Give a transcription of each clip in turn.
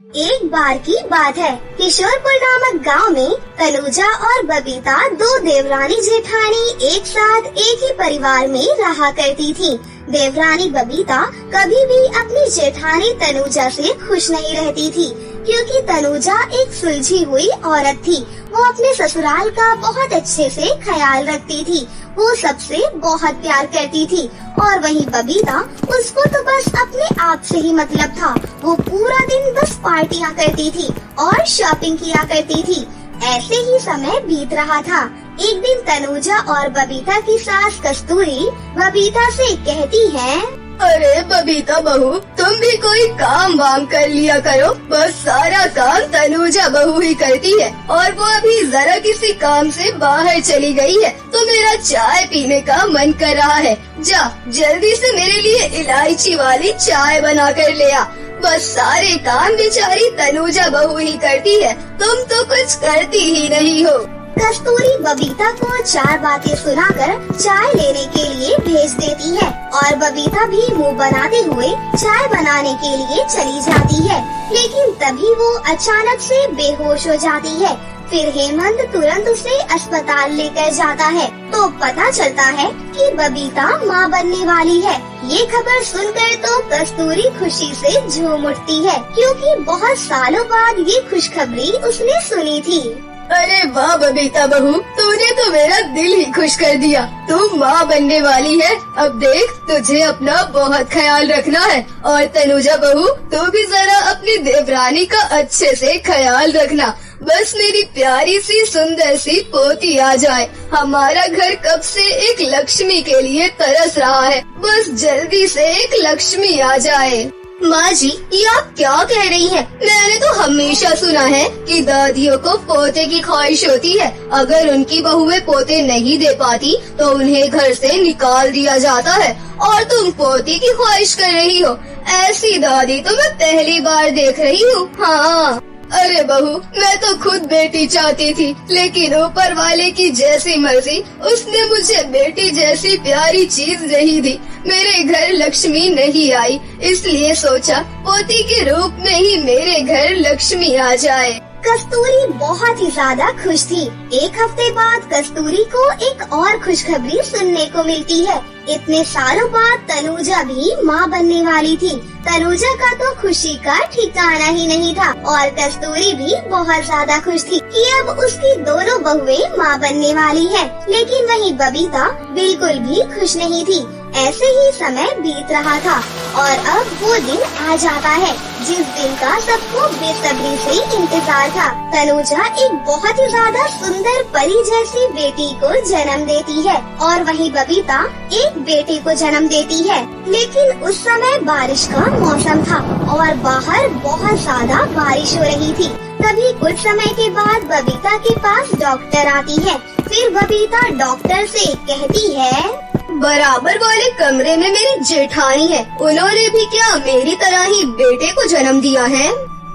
एक बार की बात है, किशोरपुर नामक गांव में तनुजा और बबीता दो देवरानी जेठानी एक साथ एक ही परिवार में रहा करती थीं। देवरानी बबीता कभी भी अपनी जेठानी तनुजा से खुश नहीं रहती थी, क्योंकि तनुजा एक सुलझी हुई औरत थी। वो अपने ससुराल का बहुत अच्छे से ख्याल रखती थी, वो सबसे बहुत प्यार करती थी। और वहीं बबीता, उसको तो बस अपने आप से ही मतलब था। वो पूरा दिन बस पार्टियां करती थी और शॉपिंग किया करती थी। ऐसे ही समय बीत रहा था। एक दिन तनुजा और बबीता की सास कस्तूरी बबीता से कहती है, अरे बबीता बहू, तुम भी कोई काम वाम कर लिया करो। बस सारा काम तनुजा बहू ही करती है, और वो अभी जरा किसी काम से बाहर चली गई है, तो मेरा चाय पीने का मन कर रहा है। जा जल्दी से मेरे लिए इलायची वाली चाय बना कर ले आ। बस सारे काम बेचारी तनुजा बहू ही करती है, तुम तो कुछ करती ही नहीं हो। कस्तूरी बबीता को चार बातें सुनाकर चाय लेने के लिए भेज देती है और बबीता भी मुंह बनाते हुए चाय बनाने के लिए चली जाती है। लेकिन तभी वो अचानक से बेहोश हो जाती है। फिर हेमंत तुरंत उसे अस्पताल लेकर जाता है, तो पता चलता है कि बबीता माँ बनने वाली है। ये खबर सुनकर तो कस्तूरी खुशी से झूम उठती है, क्योंकि बहुत सालों बाद ये खुशखबरी उसने सुनी थी। अरे वाह बबीता बहू, तूने तो मेरा दिल ही खुश कर दिया। तू माँ बनने वाली है। अब देख, तुझे अपना बहुत ख्याल रखना है। और तनुजा बहू, तू भी जरा अपनी देवरानी का अच्छे से ख्याल रखना। बस मेरी प्यारी सी सुंदर सी पोती आ जाए। हमारा घर कब से एक लक्ष्मी के लिए तरस रहा है। बस जल्दी से एक लक्ष्मी आ जाए। माँ जी, ये आप क्या कह रही हैं? मैंने तो हमेशा सुना है कि दादियों को पोते की ख्वाहिश होती है। अगर उनकी बहुएं पोते नहीं दे पाती तो उन्हें घर से निकाल दिया जाता है, और तुम पोती की ख्वाहिश कर रही हो। ऐसी दादी तो मैं पहली बार देख रही हूँ। हाँ, अरे बहू, मैं तो खुद बेटी चाहती थी, लेकिन ऊपर वाले की जैसी मर्जी, उसने मुझे बेटी जैसी प्यारी चीज नहीं दी। मेरे घर लक्ष्मी नहीं आई, इसलिए सोचा पोती के रूप में ही मेरे घर लक्ष्मी आ जाए। कस्तूरी बहुत ही ज्यादा खुश थी। एक हफ्ते बाद कस्तूरी को एक और खुशखबरी सुनने को मिलती है। इतने सालों बाद तनुजा भी माँ बनने वाली थी। तनुजा का तो खुशी का ठिकाना ही नहीं था, और कस्तूरी भी बहुत ज्यादा खुश थी कि अब उसकी दोनों बहुएं माँ बनने वाली है। लेकिन वहीं बबीता बिल्कुल भी खुश नहीं थी। ऐसे ही समय बीत रहा था, और अब वो दिन आ जाता है जिस दिन का सबको बेसब्री से इंतजार था। तनुजा एक बहुत ही ज्यादा सुंदर परी जैसी बेटी को जन्म देती है, और वहीं बबीता एक बेटे को जन्म देती है। लेकिन उस समय बारिश का मौसम था और बाहर बहुत ज्यादा बारिश हो रही थी। तभी कुछ समय के बाद बबीता के पास डॉक्टर आती है। फिर बबीता डॉक्टर से कहती है, बराबर वाले कमरे में मेरी जेठानी है, उन्होंने भी क्या मेरी तरह ही बेटे को जन्म दिया है?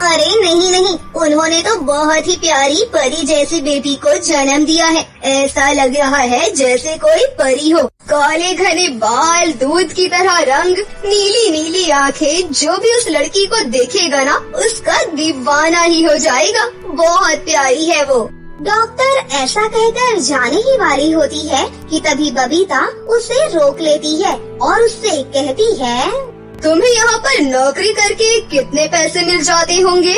अरे नहीं नहीं, उन्होंने तो बहुत ही प्यारी परी जैसी बेटी को जन्म दिया है। ऐसा लग रहा है जैसे कोई परी हो। काले घने बाल, दूध की तरह रंग, नीली नीली आंखें। जो भी उस लड़की को देखेगा ना, उसका दीवाना ही हो जाएगा। बहुत प्यारी है वो। डॉक्टर ऐसा कहकर जाने ही वाली होती है कि तभी बबीता उसे रोक लेती है और उससे कहती है, तुम्हें यहाँ पर नौकरी करके कितने पैसे मिल जाते होंगे?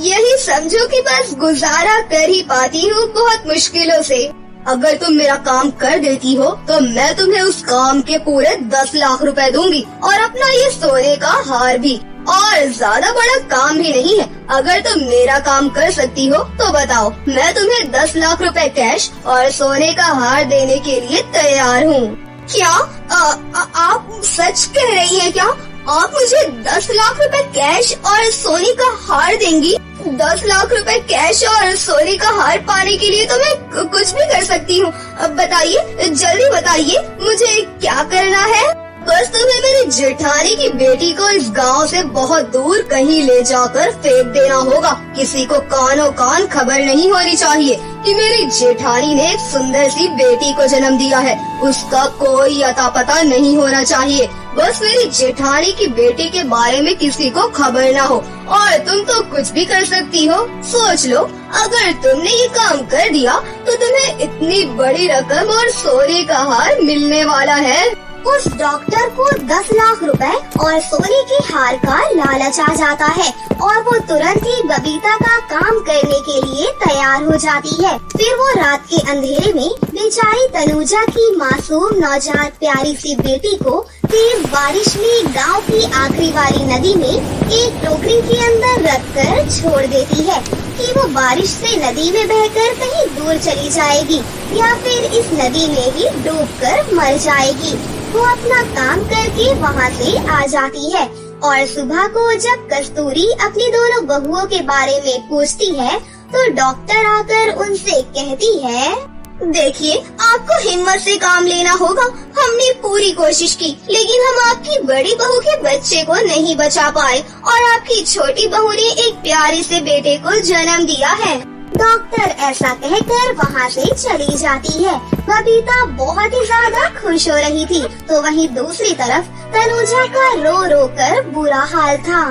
यही समझो कि बस गुजारा कर ही पाती हूँ बहुत मुश्किलों से। अगर तुम मेरा काम कर देती हो तो मैं तुम्हें उस काम के पूरे 10 लाख रुपए दूंगी, और अपना ये सोने का हार भी। और ज्यादा बड़ा काम भी नहीं है। अगर तुम मेरा काम कर सकती हो तो बताओ, मैं तुम्हें 10 लाख रुपए कैश और सोने का हार देने के लिए तैयार हूँ। क्या आप सच कह रही हैं क्या? आप मुझे 10 लाख रुपए कैश और सोने का हार देंगी? 10 लाख रुपए कैश और सोने का हार पाने के लिए तो मैं कुछ भी कर सकती हूँ। अब बताइए, जल्दी बताइए, मुझे क्या करना है? बस तुम्हें मेरी जेठानी की बेटी को इस गांव से बहुत दूर कहीं ले जाकर फेंक देना होगा। किसी को कानों कान खबर नहीं होनी चाहिए कि मेरी जेठानी ने एक सुंदर सी बेटी को जन्म दिया है। उसका कोई अता पता नहीं होना चाहिए। बस मेरी जेठानी की बेटी के बारे में किसी को खबर ना हो। और तुम तो कुछ भी कर सकती हो। सोच लो, अगर तुमने ये काम कर दिया तो तुम्हें इतनी बड़ी रकम और सोने का हार मिलने वाला है। उस डॉक्टर को 10 लाख रुपए और सोने के हार का लालच आ जाता है और वो तुरंत ही बबीता का काम करने के लिए तैयार हो जाती है। फिर वो रात के अंधेरे में बेचारी तनुजा की मासूम नवजात प्यारी सी बेटी को तेज बारिश में गांव की आखिरी वाली नदी में एक टोकरी के अंदर रखकर छोड़ देती है कि वो बारिश से नदी में बहकर कहीं दूर चली जाएगी या फिर इस नदी में ही डूबकर मर जाएगी। वो अपना काम करके वहाँ से आ जाती है और सुबह को जब कस्तूरी अपनी दोनों बहुओं के बारे में पूछती है तो डॉक्टर आकर उनसे कहती है, देखिए, आपको हिम्मत से काम लेना होगा। हमने पूरी कोशिश की, लेकिन हम आपकी बड़ी बहू के बच्चे को नहीं बचा पाए और आपकी छोटी बहू ने एक प्यारे से बेटे को जन्म दिया है। डॉक्टर ऐसा कहकर वहाँ से चली जाती है। बबीता बहुत ही ज्यादा खुश हो रही थी, तो वहीं दूसरी तरफ तनुजा का रो रो कर बुरा हाल था।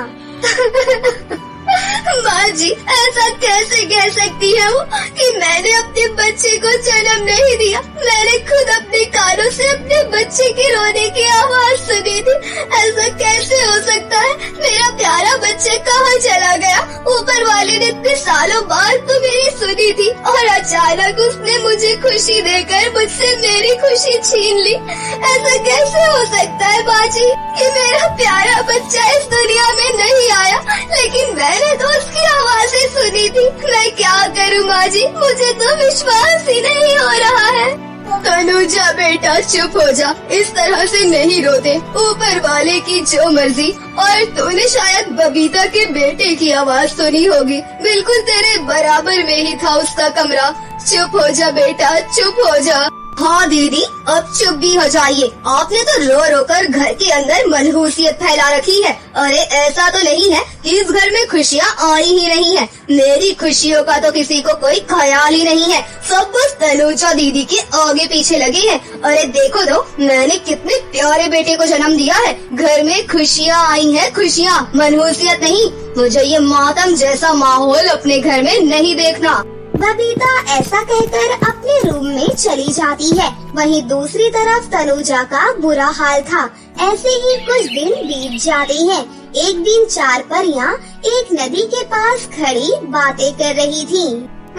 माँ जी, ऐसा कैसे कह सकती है वो कि मैंने अपने बच्चे को जन्म नहीं दिया। मैंने खुद अपने कानों से अपने बच्चे के रोने की आवाज सुनी थी। ऐसा कैसे हो सकता है? मेरा प्यारा बच्चा कहाँ चला गया? ऊपर वाले ने इतने सालों बाद तो मेरी सुनी थी और अचानक उसने मुझे खुशी देकर मुझसे मेरी खुशी छीन ली। ऐसा कैसे हो सकता है माँ जी कि मेरा प्यारा बच्चा इस दुनिया में नहीं आया, लेकिन मैंने तो उसकी आवाज़ें सुनी थी। मैं क्या करूँ माँ जी, मुझे तो विश्वास ही नहीं हो रहा है। तनुजा बेटा, चुप हो जा, इस तरह से नहीं रोते। ऊपर वाले की जो मर्जी। और तूने शायद बबीता के बेटे की आवाज सुनी होगी, बिल्कुल तेरे बराबर में ही था उसका कमरा। चुप हो जा बेटा, चुप हो जा। हाँ दीदी, अब चुप भी हो जाइए। आपने तो रो रो कर घर के अंदर मनहूसियत फैला रखी है। अरे ऐसा तो नहीं है कि इस घर में खुशियाँ आई ही नहीं है। मेरी खुशियों का तो किसी को कोई ख्याल ही नहीं है। सब बस तनुजा दीदी के आगे पीछे लगे हैं। अरे देखो तो, मैंने कितने प्यारे बेटे को जन्म दिया है। घर में खुशियाँ आई हैं, खुशियाँ, मनहूसियत नहीं। मुझे ये मातम जैसा माहौल अपने घर में नहीं देखना। बबीता ऐसा कहकर अपने रूम में चली जाती है। वहीं दूसरी तरफ तनुजा का बुरा हाल था। ऐसे ही कुछ दिन बीत जाते हैं। एक दिन 4 परियां एक नदी के पास खड़ी बातें कर रही थीं।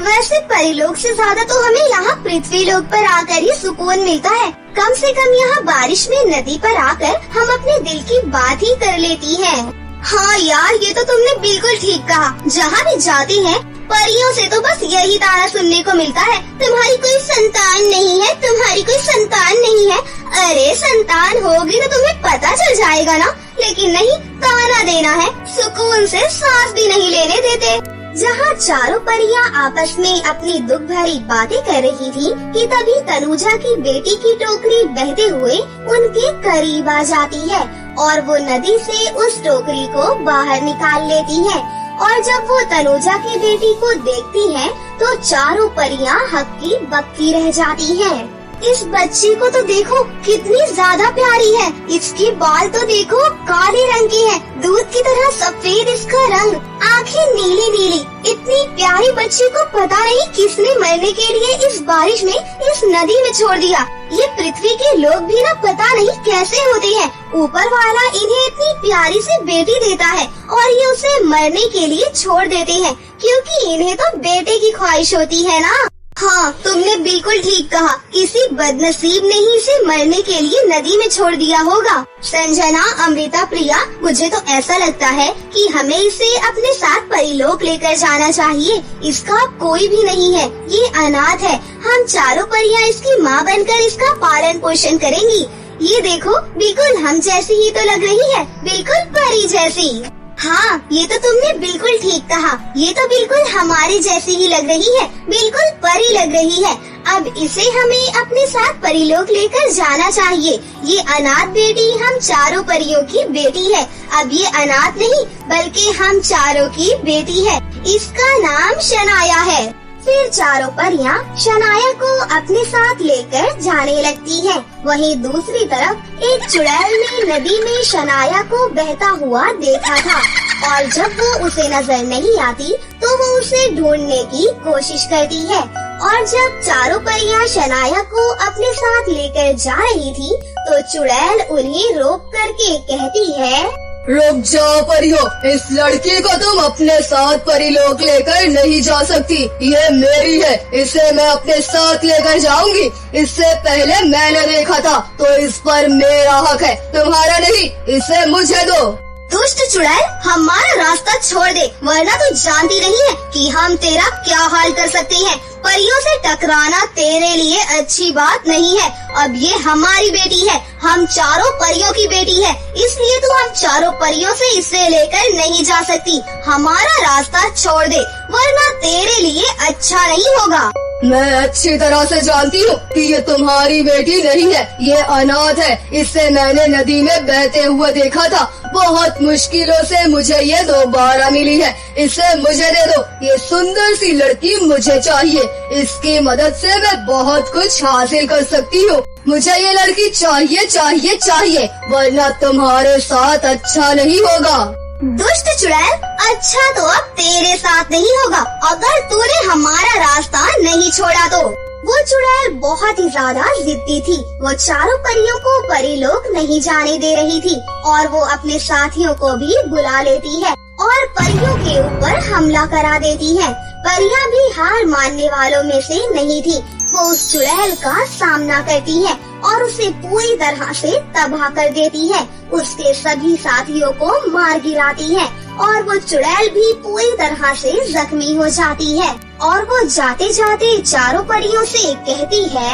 वैसे परिलोक से ज्यादा तो हमें यहाँ पृथ्वी लोक पर आकर ही सुकून मिलता है। कम से कम यहाँ बारिश में नदी पर आकर हम अपने दिल की बात ही कर लेती हैं। हाँ यार, ये तो तुमने बिल्कुल ठीक कहा। जहाँ भी जाती हैं, परियों से तो बस यही ताना सुनने को मिलता है, तुम्हारी कोई संतान नहीं है, तुम्हारी कोई संतान नहीं है। अरे संतान होगी तो तुम्हें पता चल जाएगा ना, लेकिन नहीं, ताना देना है। सुकून से सांस भी नहीं लेने देते। जहाँ चारों परियां आपस में अपनी दुख भरी बातें कर रही थी कि तभी तनुजा की बेटी की टोकरी बहते हुए उनके करीब आ जाती है और वो नदी से उस टोकरी को बाहर निकाल लेती है। और जब वो तनुजा की बेटी को देखती है तो चारों परियां हक्की बक्की रह जाती हैं। इस बच्ची को तो देखो, कितनी ज्यादा प्यारी है। इसके बाल तो देखो, काले रंग के हैं, दूध की तरह सफेद इसका रंग, आंखें नीली नीली। इतनी प्यारी बच्ची को पता नहीं किसने मरने के लिए इस बारिश में इस नदी में छोड़ दिया। ये पृथ्वी के लोग भी ना पता नहीं कैसे होते हैं। ऊपर वाला इन्हें इतनी प्यारी सी बेटी देता है और ये उसे मरने के लिए छोड़ देते हैं, क्योंकि इन्हें तो बेटे की ख्वाहिश होती है ना। हाँ, तुमने बिल्कुल ठीक कहा। किसी बदनसीब ने ही इसे मरने के लिए नदी में छोड़ दिया होगा। संजना, अमृता, प्रिया, मुझे तो ऐसा लगता है कि हमें इसे अपने साथ परिलोक लेकर जाना चाहिए। इसका कोई भी नहीं है, ये अनाथ है। हम चारों परियां इसकी माँ बनकर इसका पालन पोषण करेंगी। ये देखो, बिल्कुल हम जैसी ही तो लग रही है, बिल्कुल परी जैसी। हाँ, ये तो तुमने बिल्कुल ठीक कहा। ये तो बिल्कुल हमारी जैसी ही लग रही है, बिल्कुल परी लग रही है। अब इसे हमें अपने साथ परीलोक लेकर जाना चाहिए। ये अनाथ बेटी हम चारों परियों की बेटी है। अब ये अनाथ नहीं बल्कि हम चारों की बेटी है। इसका नाम शनाया है। फिर चारों परियां शनाया को अपने साथ लेकर जाने लगती हैं। वहीं दूसरी तरफ एक चुड़ैल ने नदी में शनाया को बहता हुआ देखा था और जब वो उसे नजर नहीं आती तो वो उसे ढूंढने की कोशिश करती है। और जब चारों परियां शनाया को अपने साथ लेकर जा रही थी तो चुड़ैल उन्हें रोक करके कहती है, रुक जाओ परियो, इस लड़की को तुम अपने साथ परिलोक लेकर नहीं जा सकती। ये मेरी है, इसे मैं अपने साथ लेकर जाऊंगी। इससे पहले मैंने देखा था तो इस पर मेरा हक है, तुम्हारा नहीं। इसे मुझे दो। दुष्ट चुड़ैल, हमारा रास्ता छोड़ दे, वरना तू जानती नहीं है कि हम तेरा क्या हाल कर सकते हैं। परियों से टकराना तेरे लिए अच्छी बात नहीं है। अब ये हमारी बेटी है, हम चारों परियों की बेटी है, इसलिए तू हम चारों परियों से इसे लेकर नहीं जा सकती। हमारा रास्ता छोड़ दे, वरना तेरे लिए अच्छा नहीं होगा। मैं अच्छी तरह से जानती हूँ कि ये तुम्हारी बेटी नहीं है, ये अनाथ है। इसे मैंने नदी में बहते हुए देखा था। बहुत मुश्किलों से मुझे ये दोबारा मिली है। इसे मुझे दे दो। ये सुंदर सी लड़की मुझे चाहिए। इसकी मदद से मैं बहुत कुछ हासिल कर सकती हूँ। मुझे ये लड़की चाहिए चाहिए चाहिए, वरना तुम्हारे साथ अच्छा नहीं होगा। दुष्ट चुड़ैल, अच्छा तो अब तेरे साथ नहीं होगा अगर तूने हमारा रास्ता नहीं छोड़ा तो। वो चुड़ैल बहुत ही ज्यादा जिद्दी थी। वो चारों परियों को परीलोक नहीं जाने दे रही थी और वो अपने साथियों को भी बुला लेती है और परियों के ऊपर हमला करा देती है। परियां भी हार मानने वालों में से नहीं थी। वो उस चुड़ैल का सामना करती है और उसे पूरी तरह से तबाह कर देती है। उसके सभी साथियों को मार गिराती है और वो चुड़ैल भी पूरी तरह से जख्मी हो जाती है। और वो जाते जाते चारों परियों से कहती है,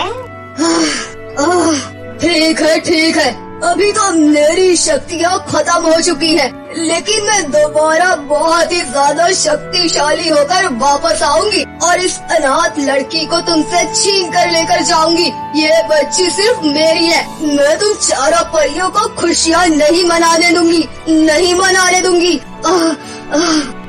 ठीक है, अभी तो मेरी शक्तियाँ खत्म हो चुकी हैं, लेकिन मैं दोबारा बहुत ही ज्यादा शक्तिशाली होकर वापस आऊंगी और इस अनाथ लड़की को तुमसे छीन कर लेकर जाऊंगी। ये बच्ची सिर्फ मेरी है। मैं तुम चारों परियों को खुशियाँ नहीं मनाने दूंगी।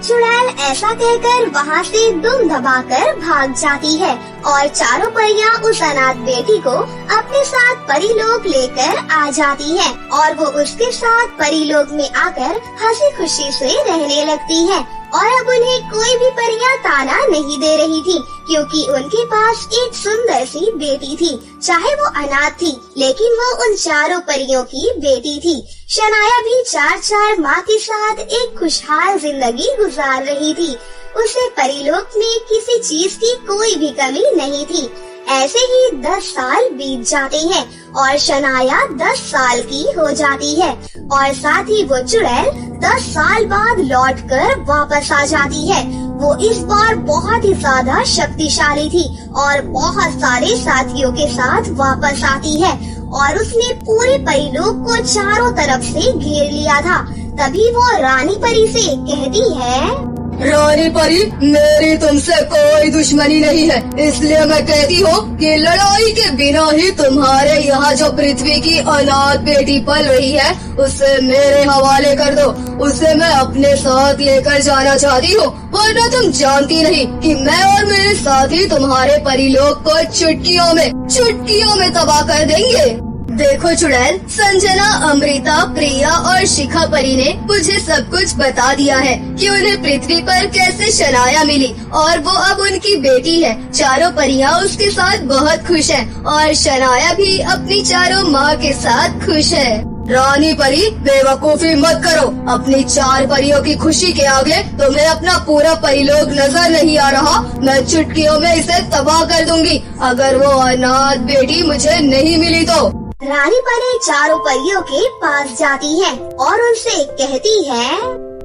चुड़ैल ऐसा कहकर वहाँ से दुम दबाकर भाग जाती है और चारों परियां उस अनाथ बेटी को अपने साथ परीलोक लेकर आ जाती है और वो उसके साथ परीलोक में आकर हंसी खुशी से रहने लगती है। और अब उन्हें कोई भी परियां ताना नहीं दे रही थी क्योंकि उनके पास एक सुंदर सी बेटी थी। चाहे वो अनाथ थी लेकिन वो उन चारों परियों की बेटी थी। शनाया भी चार माँ के साथ एक खुशहाल जिंदगी गुजार रही थी। उसे परीलोक में किसी चीज की कोई भी कमी नहीं थी। ऐसे ही 10 साल बीत जाते हैं और शनाया 10 साल की हो जाती है और साथ ही वो चुड़ैल 10 साल बाद लौटकर वापस आ जाती है। वो इस बार बहुत ही ज्यादा शक्तिशाली थी और बहुत सारे साथियों के साथ वापस आती है और उसने पूरे परीलोक को चारों तरफ से घेर लिया था। तभी वो रानी परी से कहती है, रानी परी, मेरी तुमसे कोई दुश्मनी नहीं है, इसलिए मैं कहती हूँ कि लड़ाई के बिना ही तुम्हारे यहाँ जो पृथ्वी की अनाथ बेटी पल रही है उसे मेरे हवाले कर दो। उसे मैं अपने साथ लेकर जाना चाहती हूँ, वरना तुम जानती नहीं कि मैं और मेरे साथी तुम्हारे परिलोक को चुटकियों में तबाह कर देंगे। देखो चुड़ैल, संजना, अमृता, प्रिया और शिखा परी ने मुझे सब कुछ बता दिया है कि उन्हें पृथ्वी पर कैसे शनाया मिली और वो अब उनकी बेटी है। चारों परियां उसके साथ बहुत खुश हैं और शनाया भी अपनी चारों माँ के साथ खुश है। रानी परी, बेवकूफी मत करो। अपनी 4 परियों की खुशी के आगे तुम्हें अपना पूरा परिलोक नजर नहीं आ रहा। मैं चुटकियों में इसे तबाह कर दूंगी अगर वो अनाथ बेटी मुझे नहीं मिली तो। रानी परी चारों परियों के पास जाती है और उनसे कहती है,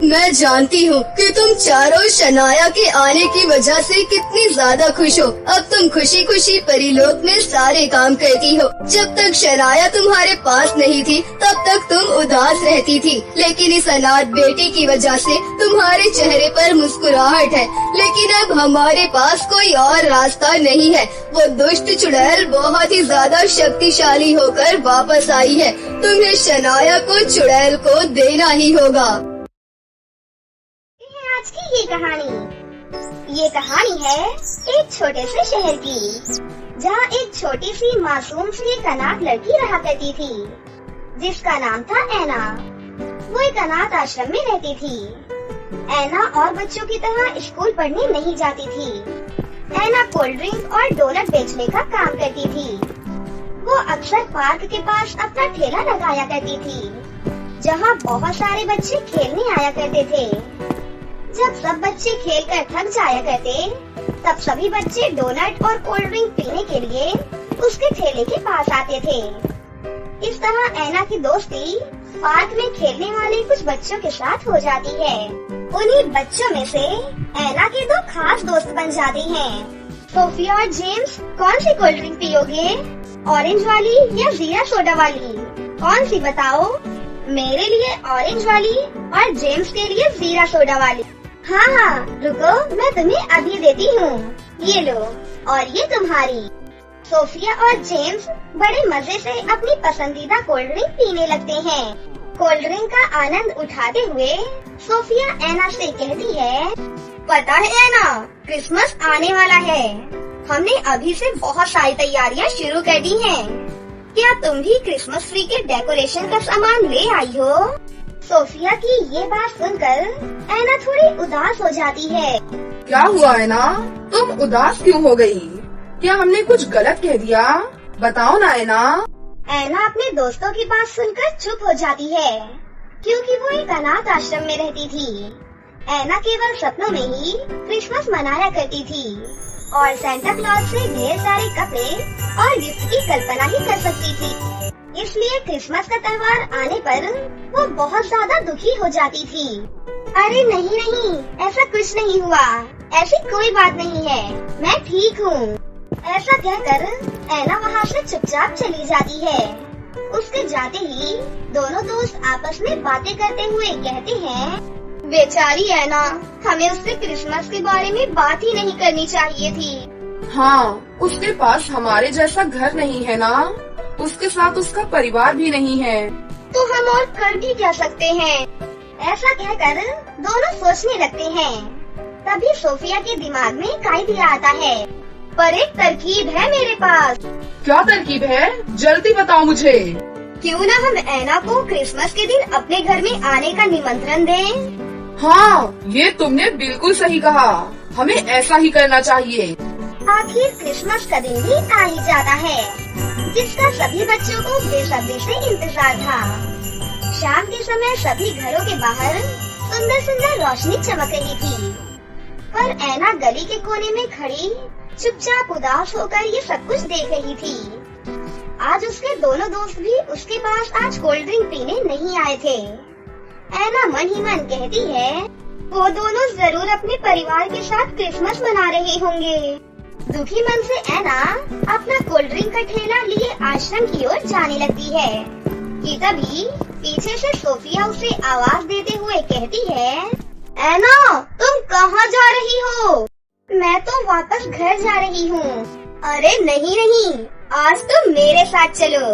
मैं जानती हूँ कि तुम चारों शनाया के आने की वजह से कितनी ज्यादा खुश हो। अब तुम खुशी खुशी परीलोक में सारे काम करती हो। जब तक शनाया तुम्हारे पास नहीं थी तब तक तुम उदास रहती थी, लेकिन इस अनाथ बेटी की वजह से तुम्हारे चेहरे पर मुस्कुराहट है। लेकिन अब हमारे पास कोई और रास्ता नहीं है। वो दुष्ट चुड़ैल बहुत ही ज्यादा शक्तिशाली होकर वापस आई है। तुम्हें शनाया को चुड़ैल को देना ही होगा। आज की ये कहानी है एक छोटे से शहर की, जहाँ एक छोटी सी मासूम सी एक अनाथ लड़की रहा करती थी, जिसका नाम था ऐना। वो एक अनाथ आश्रम में रहती थी। ऐना और बच्चों की तरह स्कूल पढ़ने नहीं जाती थी। ऐना कोल्ड ड्रिंक और डोनट बेचने का काम करती थी। वो अक्सर पार्क के पास अपना ठेला लगाया करती थी, जहाँ बहुत सारे बच्चे खेलने आया करते थे। जब सब बच्चे खेलकर थक जाया करते, तब सभी बच्चे डोनट और कोल्ड ड्रिंक पीने के लिए उसके ठेले के पास आते थे। इस तरह ऐना की दोस्ती पार्क में खेलने वाले कुछ बच्चों के साथ हो जाती है। उन्हीं बच्चों में से ऐना के दो खास दोस्त बन जाते हैं। सोफिया और जेम्स, कौन सी कोल्ड ड्रिंक पियोगे? ऑरेंज वाली या जीरा सोडा वाली? कौन सी बताओ? मेरे लिए ऑरेंज वाली और जेम्स के लिए जीरा सोडा वाली। हाँ, रुको, मैं तुम्हें अभी देती हूँ। ये लो, और ये तुम्हारी। सोफिया और जेम्स बड़े मजे से अपनी पसंदीदा कोल्ड ड्रिंक पीने लगते हैं। कोल्ड ड्रिंक का आनंद उठाते हुए सोफिया ऐना से कहती है, पता है ऐना, क्रिसमस आने वाला है। हमने अभी से बहुत सारी तैयारियाँ शुरू कर दी हैं। क्या तुम भी क्रिसमस ट्री के डेकोरेशन का सामान ले आई हो? सोफिया की ये बात सुनकर ऐना थोड़ी उदास हो जाती है। क्या हुआ ऐना, तुम उदास क्यों हो गई? क्या हमने कुछ गलत कह दिया? बताओ ना ऐना। ऐना अपने दोस्तों की बात सुनकर चुप हो जाती है, क्योंकि वो एक अनाथ आश्रम में रहती थी। ऐना केवल सपनों में ही क्रिसमस मनाया करती थी और सेंटा क्लॉज से ढेर सारे कपड़े और गिफ्ट की कल्पना ही कर सकती थी। इसलिए क्रिसमस का त्योहार आने पर वो बहुत ज्यादा दुखी हो जाती थी। अरे नहीं, ऐसा कुछ नहीं हुआ, ऐसी कोई बात नहीं है, मैं ठीक हूँ। ऐसा कहकर ऐना वहाँ से चुपचाप चली जाती है। उसके जाते ही दोनों दोस्त आपस में बातें करते हुए कहते हैं, बेचारी ऐना, हमें उससे क्रिसमस के बारे में बात ही नहीं करनी चाहिए थी। हाँ, उसके पास हमारे जैसा घर नहीं है ना, उसके साथ उसका परिवार भी नहीं है। तो हम और कर भी क्या सकते हैं? ऐसा कहकर दोनों सोचने लगते हैं। तभी सोफिया के दिमाग में एक आइडिया आता है। पर एक तरकीब है मेरे पास। क्या तरकीब है? जल्दी बताओ मुझे। क्यों न हम ऐना को क्रिसमस के दिन अपने घर में आने का निमंत्रण दें? हाँ, ये तुमने बिल्कुल सही कहा, हमें ऐसा ही करना चाहिए। आखिर क्रिसमस का दिन भी आ ही जाता है, जिसका सभी बच्चों को बेसब्री से इंतजार था। शाम के समय सभी घरों के बाहर सुंदर सुंदर रोशनी चमक रही थी, पर ऐना गली के कोने में खड़ी चुपचाप उदास होकर ये सब कुछ देख रही थी। आज उसके दोनों दोस्त भी उसके पास आज कोल्ड ड्रिंक पीने नहीं आए थे। ऐना मन ही मन कहती है, वो दोनों जरूर अपने परिवार के साथ क्रिसमस मना रहे होंगे। दुखी मन से ऐना अपना कोल्ड ड्रिंक का ठेला लिए आश्रम की ओर जाने लगती है कि तभी पीछे से सोफिया उसे आवाज देते हुए कहती है, ऐना, तुम कहाँ जा रही हो? मैं तो वापस घर जा रही हूँ। अरे नहीं, आज तुम मेरे साथ चलो।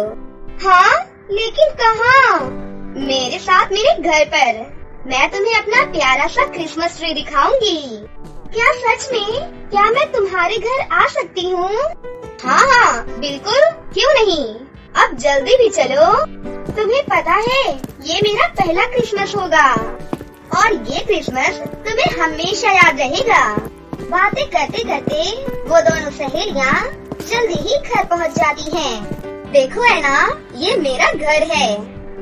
हाँ, लेकिन कहाँ? मेरे साथ मेरे घर पर। मैं तुम्हें अपना प्यारा सा क्रिसमस ट्री दिखाऊंगी। क्या सच में? क्या मैं तुम्हारे घर आ सकती हूँ? हाँ, बिल्कुल, क्यों नहीं। अब जल्दी भी चलो। तुम्हें पता है, ये मेरा पहला क्रिसमस होगा और ये क्रिसमस तुम्हें हमेशा याद रहेगा। बातें करते करते वो दोनों सहेलियाँ जल्दी ही घर पहुँच जाती हैं। देखो ऐना, ये मेरा घर है।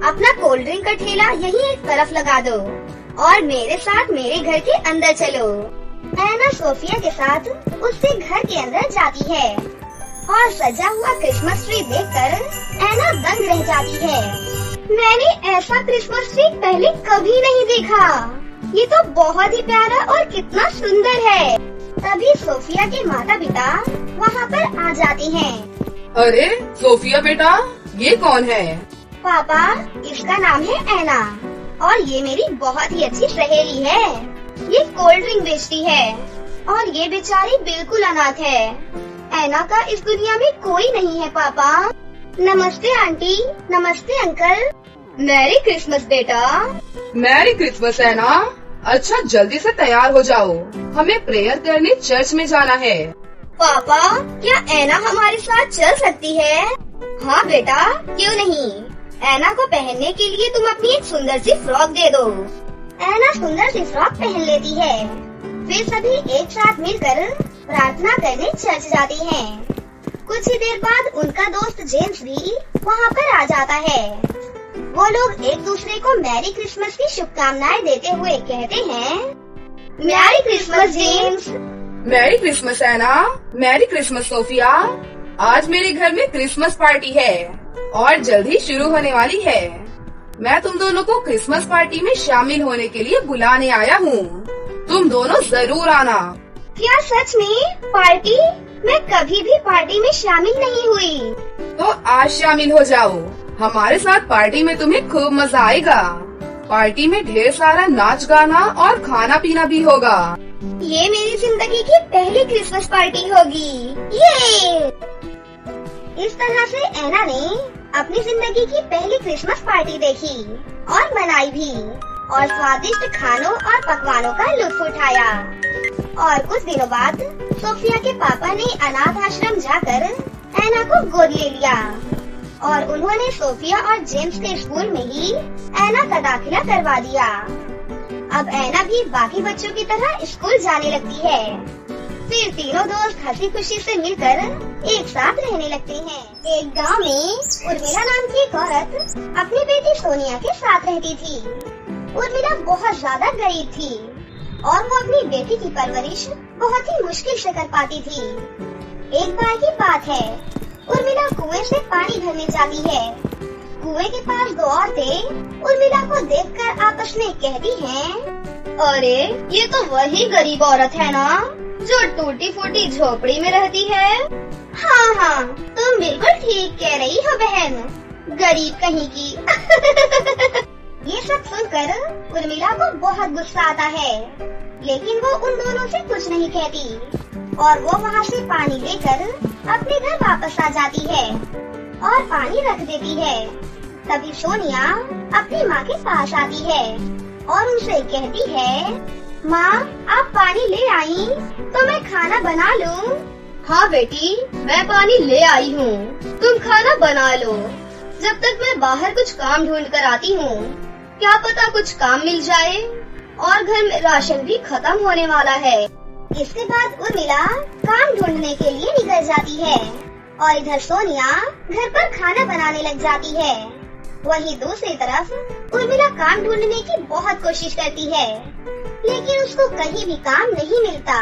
अपना कोल्ड ड्रिंक का ठेला यहीं एक तरफ लगा दो और मेरे साथ मेरे घर के अंदर चलो। ऐना सोफिया के साथ उसके घर के अंदर जाती है और सजा हुआ क्रिसमस ट्री देखकर ऐना दंग रह जाती है। मैंने ऐसा क्रिसमस ट्री पहले कभी नहीं देखा। ये तो बहुत ही प्यारा और कितना सुंदर है। तभी सोफिया के माता पिता वहाँ पर आ जाते हैं। अरे सोफिया बेटा, ये कौन है? पापा, इसका नाम है ऐना और ये मेरी बहुत ही अच्छी सहेली है। ये कोल्ड ड्रिंक बेचती है और ये बेचारी बिल्कुल अनाथ है। ऐना का इस दुनिया में कोई नहीं है पापा। नमस्ते आंटी, नमस्ते अंकल। मैरी क्रिसमस बेटा। मैरी क्रिसमस ऐना। अच्छा, जल्दी से तैयार हो जाओ, हमें प्रेयर करने चर्च में जाना है। पापा, क्या ऐना हमारे साथ चल सकती है? हाँ बेटा, क्यों नहीं। ऐना को पहनने के लिए तुम अपनी एक सुंदर सी फ्रॉक दे दो। ऐना सुंदर सी फ्रॉक पहन लेती है। वे सभी एक साथ मिलकर प्रार्थना करने चर्च जाते हैं। कुछ ही देर बाद उनका दोस्त जेम्स भी वहाँ पर आ जाता है। वो लोग एक दूसरे को मैरी क्रिसमस की शुभकामनाएं देते हुए कहते हैं, merry Christmas James. Merry Christmas Anna. Merry Christmas Sophia. आज मेरे घर में क्रिसमस पार्टी है और जल्द ही शुरू होने वाली है। मैं तुम दोनों को क्रिसमस पार्टी में शामिल होने के लिए बुलाने आया हूँ। तुम दोनों जरूर आना। क्या सच में? पार्टी? मैं कभी भी पार्टी में शामिल नहीं हुई। तो आज शामिल हो जाओ, हमारे साथ पार्टी में तुम्हें खूब मजा आएगा। पार्टी में ढेर सारा नाच गाना और खाना पीना भी होगा। ये मेरी जिंदगी की पहली क्रिसमस पार्टी होगी। ये इस तरह से ऐना ने अपनी जिंदगी की पहली क्रिसमस पार्टी देखी और मनाई भी और स्वादिष्ट खानों और पकवानों का लुत्फ उठाया। और कुछ दिनों बाद सोफिया के पापा ने अनाथ आश्रम जाकर ऐना को गोद ले लिया और उन्होंने सोफिया और जेम्स के स्कूल में ही ऐना का दाखिला करवा दिया। अब ऐना भी बाकी बच्चों की तरह स्कूल जाने लगती है। फिर तीनों दोस्त हंसी खुशी से मिलकर एक साथ रहने लगते हैं। एक गांव में उर्मिला नाम की एक औरत अपनी बेटी सोनिया के साथ रहती थी। उर्मिला बहुत ज्यादा गरीब थी और वो अपनी बेटी की परवरिश बहुत ही मुश्किल से कर पाती थी। एक बार की बात है, उर्मिला कुएं से पानी भरने जाती है। कुएं के पास दो औरतें उर्मिला को देखकर आपस में कहती हैं, अरे ये तो वही गरीब औरत है ना, जो टूटी फूटी झोपड़ी में रहती है। हाँ हाँ, तुम बिल्कुल ठीक कह रही हो बहन, गरीब कहीं की। ये सब सुनकर उर्मिला को बहुत गुस्सा आता है, लेकिन वो उन दोनों से कुछ नहीं कहती और वो वहाँ से पानी लेकर अपने घर वापस आ जाती है और पानी रख देती है। तभी सोनिया अपनी माँ के पास आती है और उनसे कहती है, माँ आप पानी ले आई तो मैं खाना बना लूँ? हाँ बेटी, मैं पानी ले आई हूँ, तुम खाना बना लो। जब तक मैं बाहर कुछ काम ढूंढ कर आती हूँ, क्या पता कुछ काम मिल जाए और घर में राशन भी खत्म होने वाला है। इसके बाद उर्मिला काम ढूंढने के लिए निकल जाती है और इधर सोनिया घर पर खाना बनाने लग जाती है। वहीं दूसरी तरफ उर्मिला काम ढूंढने की बहुत कोशिश करती है, लेकिन उसको कहीं भी काम नहीं मिलता।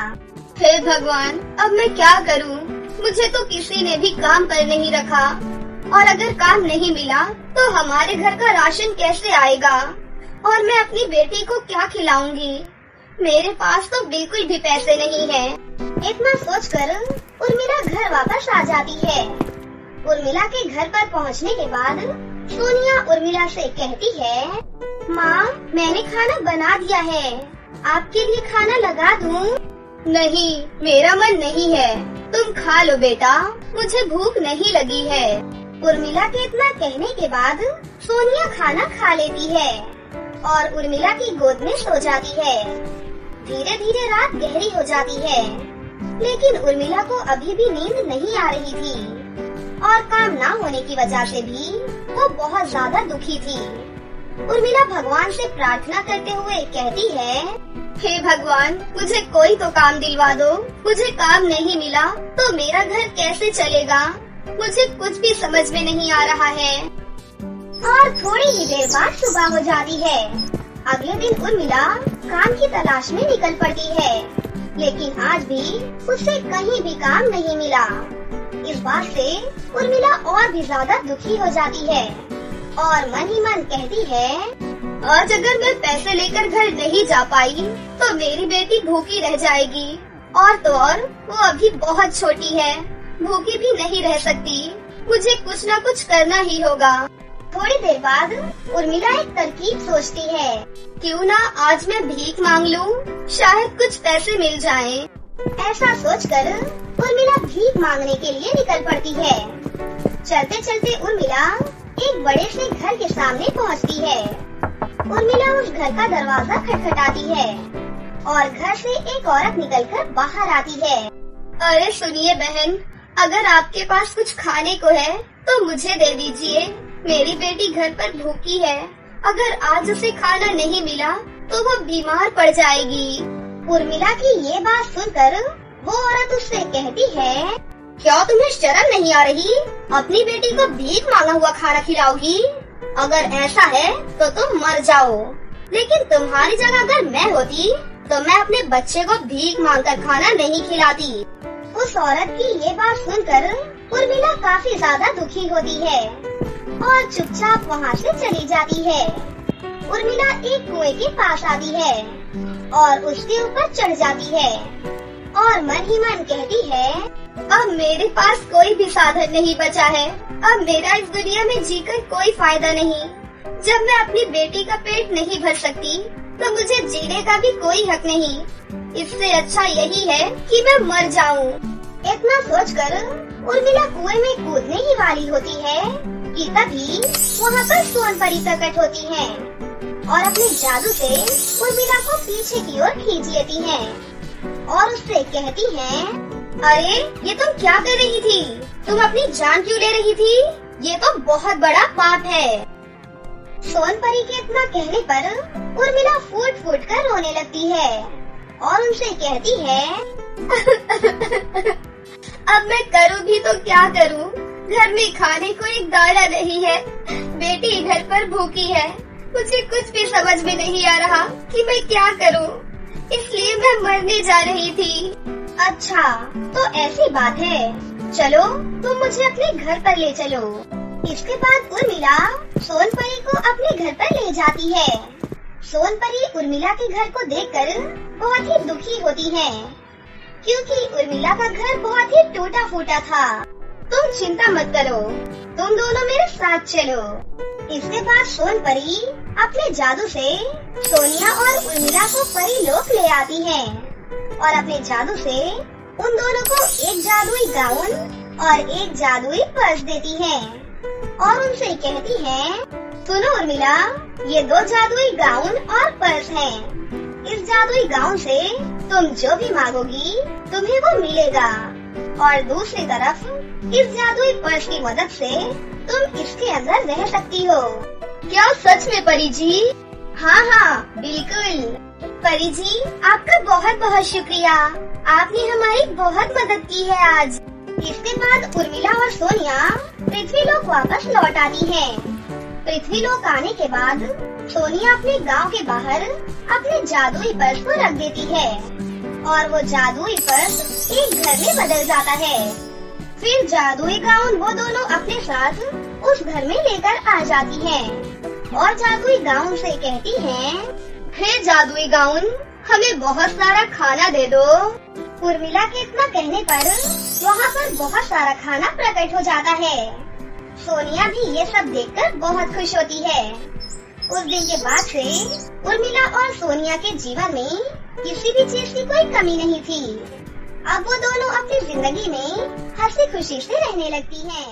हे भगवान, अब मैं क्या करूं? मुझे तो किसी ने भी काम पर नहीं रखा और अगर काम नहीं मिला तो हमारे घर का राशन कैसे आएगा और मैं अपनी बेटी को क्या खिलाऊंगी? मेरे पास तो बिल्कुल भी पैसे नहीं है। इतना सोचकर उर्मिला घर वापस आ जाती है। उर्मिला के घर पर पहुंचने के बाद सोनिया उर्मिला से कहती है, माँ मैंने खाना बना दिया है, आपके लिए खाना लगा दूँ? नहीं, मेरा मन नहीं है, तुम खा लो बेटा, मुझे भूख नहीं लगी है। उर्मिला के इतना कहने के बाद सोनिया खाना खा लेती है और उर्मिला की गोद में सो जाती है। धीरे धीरे रात गहरी हो जाती है, लेकिन उर्मिला को अभी भी नींद नहीं आ रही थी और काम ना होने की वजह से भी वो बहुत ज्यादा दुखी थी। उर्मिला भगवान से प्रार्थना करते हुए कहती है, हे भगवान, मुझे कोई तो काम दिलवा दो, मुझे काम नहीं मिला तो मेरा घर कैसे चलेगा? मुझे कुछ भी समझ में नहीं आ रहा है। और थोड़ी ही देर बाद सुबह हो जाती है। अगले दिन उर्मिला काम की तलाश में निकल पड़ती है, लेकिन आज भी उसे कहीं भी काम नहीं मिला। इस बात से उर्मिला और भी ज्यादा दुखी हो जाती है और मन ही मन कहती है, आज अगर मैं पैसे लेकर घर नहीं जा पाई तो मेरी बेटी भूखी रह जाएगी। और तो और वो अभी बहुत छोटी है, भूखी भी नहीं रह सकती। मुझे कुछ न कुछ करना ही होगा। थोड़ी देर बाद उर्मिला एक तरकीब सोचती है, क्यों ना आज मैं भीख मांग लूं, शायद कुछ पैसे मिल जाएं। ऐसा सोचकर उर्मिला भीख मांगने के लिए निकल पड़ती है। चलते चलते उर्मिला एक बड़े से घर के सामने पहुंचती है। उर्मिला उस घर का दरवाजा खटखटाती है और घर से एक औरत निकलकर बाहर आती है। अरे सुनिए बहन, अगर आपके पास कुछ खाने को है तो मुझे दे दीजिए। मेरी बेटी घर पर भूखी है, अगर आज उसे खाना नहीं मिला तो वो बीमार पड़ जाएगी। उर्मिला की ये बात सुनकर वो औरत उससे कहती है, क्या तुम्हें शर्म नहीं आ रही? अपनी बेटी को भीख मांगा हुआ खाना खिलाओगी? अगर ऐसा है तो तुम मर जाओ। लेकिन तुम्हारी जगह अगर मैं होती तो मैं अपने बच्चे को भीख मांगकर खाना नहीं खिलाती। उस औरत की ये बात सुनकर उर्मिला काफी ज्यादा दुखी होती है और चुपचाप वहाँ से चली जाती है। उर्मिला एक कुएं के पास आती है और उसके ऊपर चढ़ जाती है और मन ही मन कहती है, अब मेरे पास कोई भी साधन नहीं बचा है। अब मेरा इस दुनिया में जीकर कोई फायदा नहीं। जब मैं अपनी बेटी का पेट नहीं भर सकती तो मुझे जीने का भी कोई हक नहीं। इससे अच्छा यही है कि मैं मर जाऊं। इतना सोचकर उर्मिला कुएं में कूदने ही वाली होती है कि तभी वहाँ पर सोनपरी प्रकट होती है और अपने जादू से उर्मिला को पीछे की ओर खींच लेती है और उससे कहती है, अरे ये तुम क्या कर रही थी? तुम अपनी जान क्यों ले रही थी? ये तो बहुत बड़ा पाप है। सोनपरी के इतना कहने पर उर्मिला फूट फूट कर रोने लगती है और उनसे कहती है, अब मैं करूँ भी तो क्या करूँ? घर में खाने को एक दाना नहीं है, बेटी घर पर भूखी है। मुझे कुछ भी समझ में नहीं आ रहा कि मैं क्या करूँ, इसलिए मैं मरने जा रही थी। अच्छा तो ऐसी बात है, चलो तुम मुझे अपने घर पर ले चलो। इसके बाद उर्मिला सोनपरी को अपने घर पर ले जाती है। सोनपरी उर्मिला के घर को देखकर बहुत ही दुखी होती है, क्योंकि उर्मिला का घर बहुत ही टूटा फूटा था। तुम चिंता मत करो, तुम दोनों मेरे साथ चलो। इसके बाद सोनपरी अपने जादू से सोनिया और उर्मिला को परी लोक ले आती है और अपने जादू से उन दोनों को एक जादुई गाउन और एक जादुई पर्स देती है और उनसे कहती है, सुनो उर्मिला, ये 2 जादुई गाउन और पर्स हैं। इस जादुई गाउन से तुम जो भी मांगोगी तुम्हें वो मिलेगा और दूसरी तरफ इस जादुई पर्स की मदद से तुम इसके अंदर रह सकती हो। क्या सच में परी जी? हाँ हाँ बिल्कुल। परी जी आपका बहुत बहुत शुक्रिया, आपने हमारी बहुत मदद की है आज। इसके बाद उर्मिला और सोनिया पृथ्वीलोक वापस लौट आती हैं। पृथ्वीलोक आने के बाद सोनिया अपने गांव के बाहर अपने जादुई पर्स को रख देती है और वो जादुई पर्स एक घर में बदल जाता है। फिर जादुई गाउन वो दोनों अपने साथ उस घर में लेकर आ जाती है और जादुई गाउन से कहती है, हे जादुई गाउन, हमें बहुत सारा खाना दे दो। उर्मिला के इतना कहने पर वहाँ पर बहुत सारा खाना प्रकट हो जाता है। सोनिया भी ये सब देखकर बहुत खुश होती है। उस दिन के बाद से उर्मिला और सोनिया के जीवन में किसी भी चीज की कोई कमी नहीं थी। अब वो दोनों अपनी जिंदगी में हंसी खुशी से रहने लगती हैं।